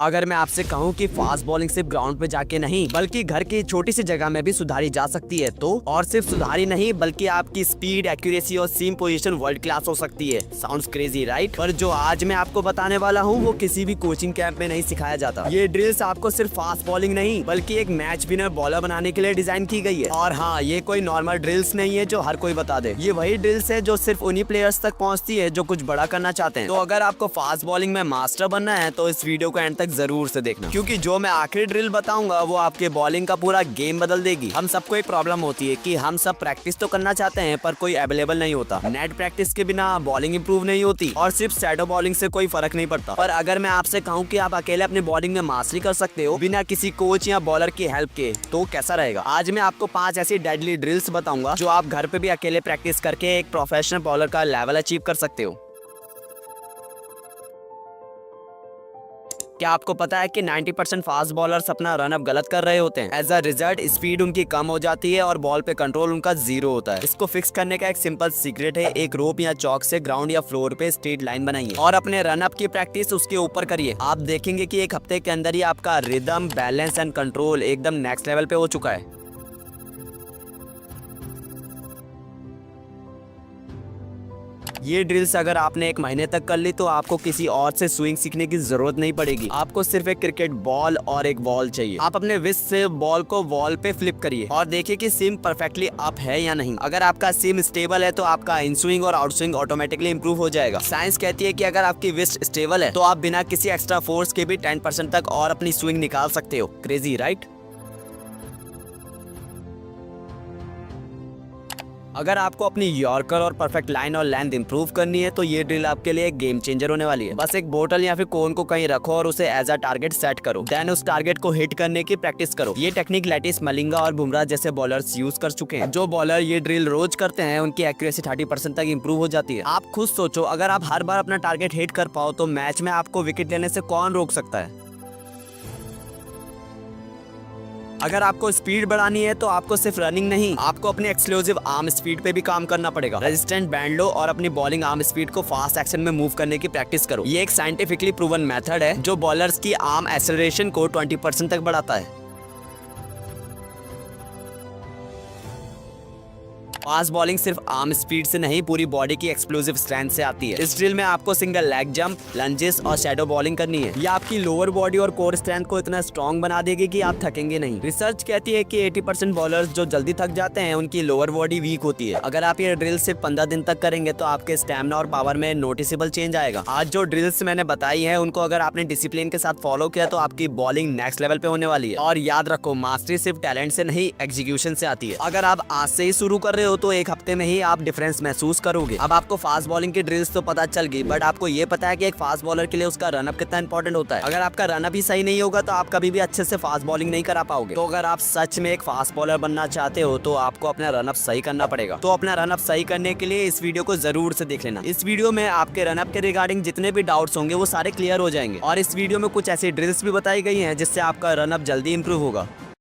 अगर मैं आपसे कहूं कि फास्ट बॉलिंग सिर्फ ग्राउंड पे जाके नहीं बल्कि घर की छोटी सी जगह में भी सुधारी जा सकती है तो, और सिर्फ सुधारी नहीं बल्कि आपकी स्पीड, एक्यूरेसी और सीम पोजीशन वर्ल्ड क्लास हो सकती है। Sounds crazy right? पर जो आज मैं आपको बताने वाला हूं वो किसी भी कोचिंग कैंप में नहीं सिखाया जाता। ये ड्रिल्स आपको सिर्फ फास्ट बॉलिंग नहीं बल्कि एक मैच विनर बॉलर बनाने के लिए डिजाइन की गई है। और हाँ, ये कोई नॉर्मल ड्रिल्स नहीं है जो हर कोई बता दे। ये वही ड्रिल्स है जो सिर्फ उन्हीं प्लेयर्स तक पहुँचती है जो कुछ बड़ा करना चाहते हैं। तो अगर आपको फास्ट बॉलिंग में मास्टर बनना है तो इस वीडियो को एंड तक जरूर से देखना, क्योंकि जो मैं आखिरी ड्रिल बताऊंगा वो आपके बॉलिंग का पूरा गेम बदल देगी। हम सबको एक प्रॉब्लम होती है कि हम सब प्रैक्टिस तो करना चाहते हैं पर कोई अवेलेबल नहीं होता। नेट प्रैक्टिस के बिना बॉलिंग इंप्रूव नहीं होती और सिर्फ शैडो बॉलिंग से कोई फर्क नहीं पड़ता। पर अगर मैं आपसे कहूं कि आप अकेले अपनी बॉलिंग में मास्टरी कर सकते हो बिना किसी कोच या बॉलर की हेल्प के, तो कैसा रहेगा? आज मैं आपको 5 ऐसी डेडली ड्रिल्स बताऊंगा जो आप घर पे भी अकेले प्रैक्टिस करके एक प्रोफेशनल बॉलर का लेवल अचीव कर सकते हो। क्या आपको पता है कि 90% फास्ट बॉलर्स अपना रन अप गलत कर रहे होते हैं? एज अ रिजल्ट स्पीड उनकी कम हो जाती है और बॉल पे कंट्रोल उनका 0 होता है। इसको फिक्स करने का एक सिंपल सीक्रेट है, एक रोप या चौक से ग्राउंड या फ्लोर पे स्ट्रेट लाइन बनाइए और अपने रन अप की प्रैक्टिस उसके ऊपर करिए। आप देखेंगे कि एक हफ्ते के अंदर ही आपका रिदम, बैलेंस एंड कंट्रोल एकदम नेक्स्ट लेवल पे हो चुका है। ये ड्रिल्स अगर आपने 1 महीने तक कर ली तो आपको किसी और से स्विंग सीखने की जरूरत नहीं पड़ेगी। आपको सिर्फ एक क्रिकेट बॉल और एक बॉल चाहिए। आप अपने विस्ट से बॉल को वॉल पे फ्लिप करिए और देखिए कि सिम परफेक्टली अप है या नहीं। अगर आपका सिम स्टेबल है तो आपका इन स्विंग और आउट स्विंग ऑटोमेटिकली इंप्रूव हो जाएगा। साइंस कहती है कि अगर आपकी विस्ट स्टेबल है तो आप बिना किसी एक्स्ट्रा फोर्स के भी 10% तक और अपनी स्विंग निकाल सकते हो। Crazy right? अगर आपको अपनी यॉर्कर और परफेक्ट लाइन और लेंथ इंप्रूव करनी है तो ये ड्रिल आपके लिए एक गेम चेंजर होने वाली है। बस एक बोतल या फिर कोन को कहीं रखो और उसे एज अ टारगेट सेट करो, देन उस टारगेट को हिट करने की प्रैक्टिस करो। ये टेक्निक लेटिस, मलिंगा और बुमराह जैसे बॉलर्स यूज कर चुके हैं। जो बॉलर ये ड्रिल रोज करते हैं उनकी एक्यूरेसी 30% तक इंप्रूव हो जाती है। आप खुद सोचो, अगर आप हर बार अपना टारगेट हिट कर पाओ तो मैच में आपको विकेट लेने से कौन रोक सकता है? अगर आपको स्पीड बढ़ानी है तो आपको सिर्फ रनिंग नहीं, आपको अपनी एक्सक्लूसिव आर्म स्पीड पे भी काम करना पड़ेगा। रेजिस्टेंट बैंड लो और अपनी बॉलिंग आर्म स्पीड को फास्ट एक्शन में मूव करने की प्रैक्टिस करो। ये एक साइंटिफिकली प्रूवन मेथड है जो बॉलर्स की आर्म एक्सेलरेशन को 20% तक बढ़ाता है। फास्ट बॉलिंग सिर्फ आर्म स्पीड से नहीं पूरी बॉडी की एक्सप्लोसिव स्ट्रेंथ से आती है। इस ड्रिल में आपको सिंगल लेग जंप, लंजेस और शैडो बॉलिंग करनी है। ये आपकी लोअर बॉडी और कोर स्ट्रेंथ को इतना स्ट्रॉन्ग बना देगी कि आप थकेंगे नहीं। रिसर्च कहती है कि 80% बॉलर्स जो जल्दी थक जाते हैं उनकी लोअर बॉडी वीक होती है। अगर आप ये ड्रिल सिर्फ 15 दिन तक करेंगे तो आपके स्टैमिना और पावर में नोटिसेबल चेंज आएगा। आज जो ड्रिल्स मैंने बताई है उनको अगर आपने डिसिप्लिन के साथ फॉलो किया तो आपकी बॉलिंग नेक्स्ट लेवल पे होने वाली है। और याद रखो, मास्टरी सिर्फ टैलेंट से नहीं एग्जीक्यूशन से आती है। अगर आप आज से ही शुरू कर रहे हो तो 1 हफ्ते में ही आप डिफरेंस महसूस करोगे। अब आपको फास्ट बॉलिंग की ड्रिल्स तो पता चल गई, बट आपको ये पता है कि एक फास्ट बॉलर के लिए उसका रनअप कितना इंपॉर्टेंट होता है। अगर आपका रनअप ही सही नहीं होगा तो आप कभी भी अच्छे से फास्ट बॉलिंग नहीं करा पाओगे। तो अगर आप सच में एक फास्ट बॉलर बनना चाहते हो तो आपको अपना रनअप सही करना पड़ेगा। तो अपना रनअप सही करने के लिए इस वीडियो को जरूर से देख लेना। इस वीडियो में आपके रनअप के रिगार्डिंग जितने भी डाउट्स होंगे वो सारे क्लियर हो जाएंगे और इस वीडियो में कुछ ऐसी ड्रिल्स भी बताई गई हैं जिससे आपका रनअप जल्दी इंप्रूव होगा।